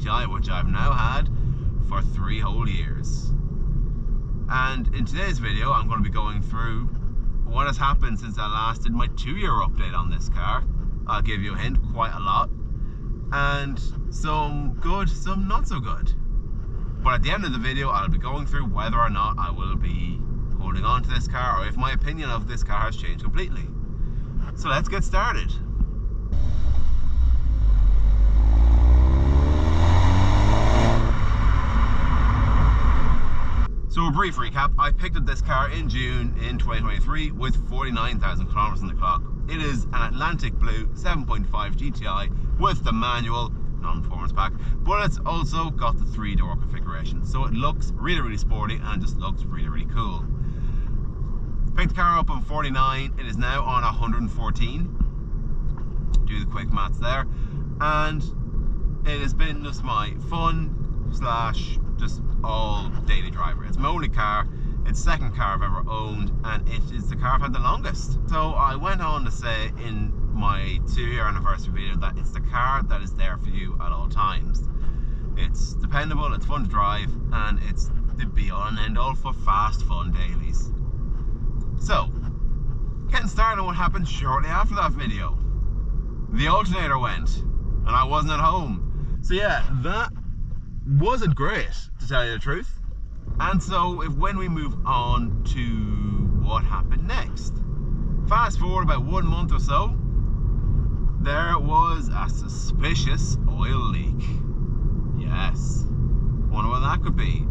GTI, which I've now had for 3 whole years. And in today's video, I'm going to be going through what has happened since I last did my 2-year update on this car. I'll give you a hint, quite a lot. And some good, some not so good. But at the end of the video, I'll be going through whether or not I will be holding on to this car, or if my opinion of this car has changed completely. So let's get started. So a brief recap, I picked up this car in June in 2023 with 49,000 kilometers on the clock. It is an Atlantic Blue 7.5 GTI with the manual, non-performance pack, but it's also got the 3-door configuration. So it looks really sporty and just looks really cool. Picked the car up on 49, it is now on 114. Do the quick maths there. And it has been just my fun slash just all daily driver. It's my only car, it's the second car I've ever owned, and it is the car I've had the longest. So I went on to say in my 2-year anniversary video that it's the car that is there for you at all times. It's dependable, it's fun to drive, and it's the be all and end all for fast fun dailies. So, getting started on what happened shortly after that video. The alternator went, and I wasn't at home. So yeah, that wasn't great, to tell you the truth. And so when we move on to what happened next, fast forward about 1 month or so, there was a suspicious oil leak. Yes, wonder what that could be.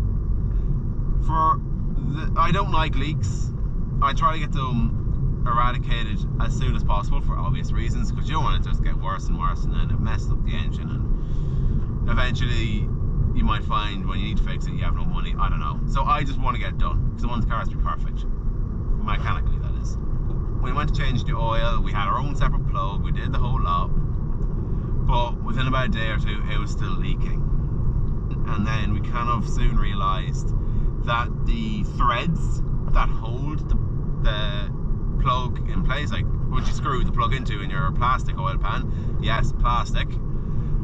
I don't like leaks. I try to get them eradicated as soon as possible for obvious reasons, because you don't want it to just get worse and worse, and then it messes up the engine, and eventually you might find when you need to fix it you have no money. I don't know. So I just want to get it done, because I want the car to be perfect, mechanically that is. We went to change the oil, we had our own separate plug, we did the whole lot, but within about a day or two it was still leaking. And then we kind of soon realised that the threads that hold the plug in place, like what you screw the plug into in your plastic oil pan, yes, plastic,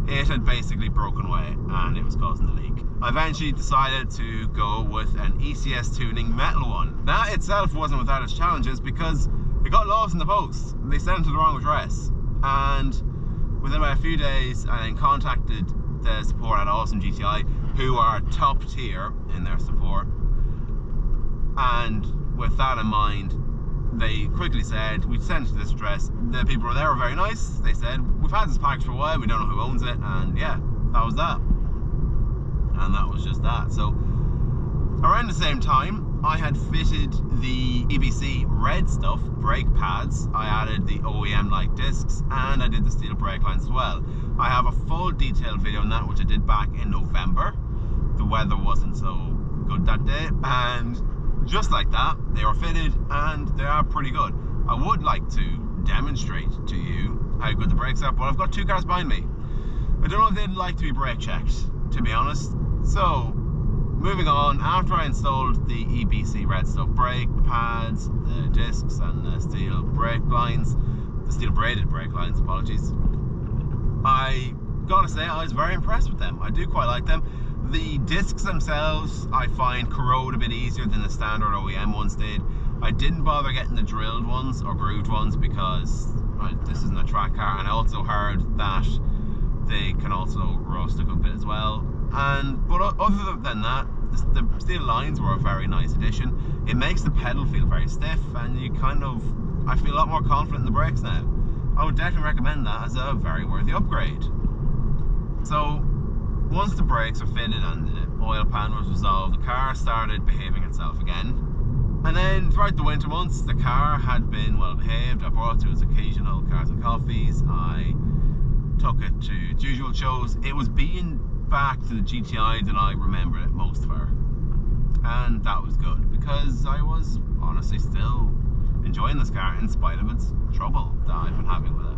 it had basically broken away and it was causing the leak. I eventually decided to go with an ECS tuning metal one. That itself wasn't without its challenges, because it got lost in the post. They sent it to the wrong address, and within about a few days I then contacted the support at Awesome GTI, who are top tier in their support, and with that in mind they quickly said, we sent it to this address. The people there were very nice. They said, we've had this package for a while, we don't know who owns it, and yeah, that was that. And that was just that. So around the same time, I had fitted the EBC red stuff, brake pads. I added the OEM light discs, and I did the steel brake lines as well. I have a full detailed video on that, which I did back in November. The weather wasn't so good that day, and just like that, they were fitted and they are pretty good. I would like to demonstrate to you how good the brakes are, but I've got 2 cars behind me. I don't know if they'd like to be brake checked, to be honest. So, moving on, after I installed the EBC red stuff brake pads, the discs and the steel brake lines, the steel braided brake lines, apologies, I gotta say I was very impressed with them. I do quite like them. The discs themselves I find corrode a bit easier than the standard OEM ones did. I didn't bother getting the drilled ones or grooved ones because this isn't a track car, and I also heard that they can also rust a good bit as well. But other than that, the steel lines were a very nice addition. It makes the pedal feel very stiff, and I feel a lot more confident in the brakes now. I would definitely recommend that as a very worthy upgrade. So once the brakes were fitted and the oil pan was resolved, the car started behaving itself again. And then throughout the winter months, the car had been well behaved. I brought it to its occasional cars and coffees. I took it to its usual shows. It was being back to the GTI that I remembered it most for. And that was good, because I was honestly still enjoying this car in spite of its trouble that I've been having with it.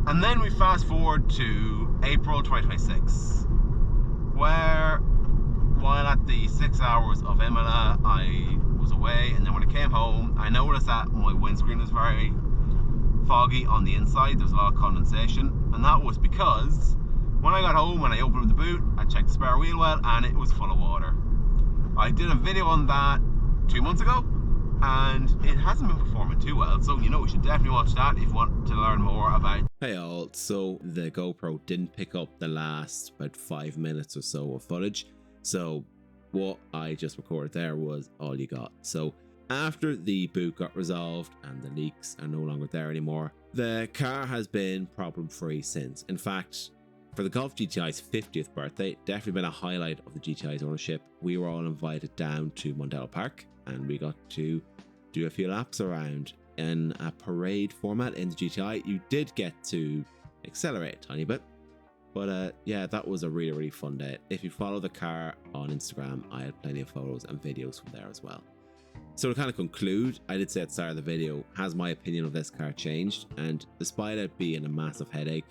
And then we fast forward to April 2026, where while at the 6 hours of Imola, I was away, and then when I came home, I noticed that my windscreen was very foggy on the inside. There was a lot of condensation, and that was because When I got home and I opened up the boot, I checked the spare wheel well and it was full of water. I did a video on that 2 months ago and it hasn't been performing too well, so you know, you should definitely watch that if you want to learn more about. Hey all, so the GoPro didn't pick up the last about 5 minutes or so of footage, so what I just recorded there was all you got. So after the boot got resolved and the leaks are no longer there anymore, the car has been problem free since. In fact, for the Golf GTI's 50th birthday, definitely been a highlight of the GTI's ownership. We were all invited down to Mondello Park and we got to do a few laps around in a parade format in the GTI. You did get to accelerate a tiny bit, but yeah, that was a really fun day. If you follow the car on Instagram, I had plenty of photos and videos from there as well. So to kind of conclude, I did say at the start of the video, has my opinion of this car changed? And despite it being a massive headache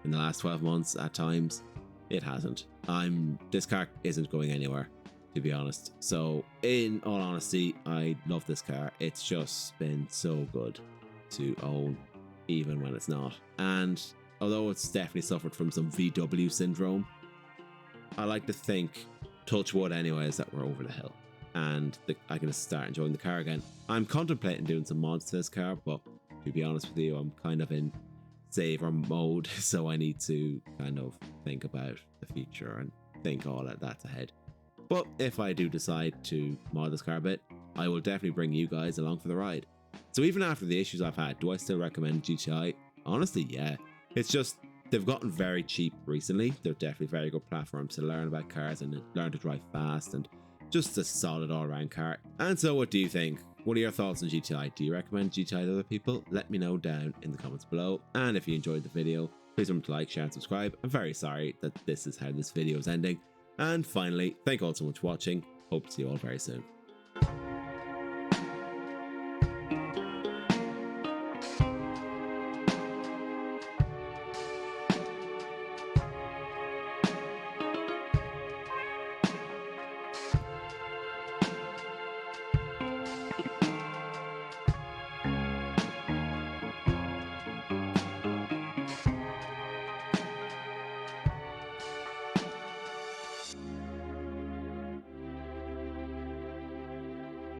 in the last 12 months at times, it hasn't. This car isn't going anywhere, to be honest. So in all honesty, I love this car. It's just been so good to own, even when it's not. And although it's definitely suffered from some VW syndrome, I like to think, touch wood anyways, that we're over the hill and I can start enjoying the car again. I'm contemplating doing some mods to this car, but to be honest with you, I'm kind of in saver mode, so I need to kind of think about the future and think all that that's ahead. But if I do decide to mod this car a bit, I will definitely bring you guys along for the ride. So even after the issues I've had, do I still recommend GTI? Honestly, yeah. It's just they've gotten very cheap recently. They're definitely very good platforms to learn about cars and learn to drive fast, and just a solid all-around car. And so what do you think? What are your thoughts on GTI? Do you recommend GTI to other people? Let me know down in the comments below. And if you enjoyed the video, please remember to like, share and subscribe. I'm very sorry that this is how this video is ending. And finally, thank you all so much for watching. Hope to see you all very soon.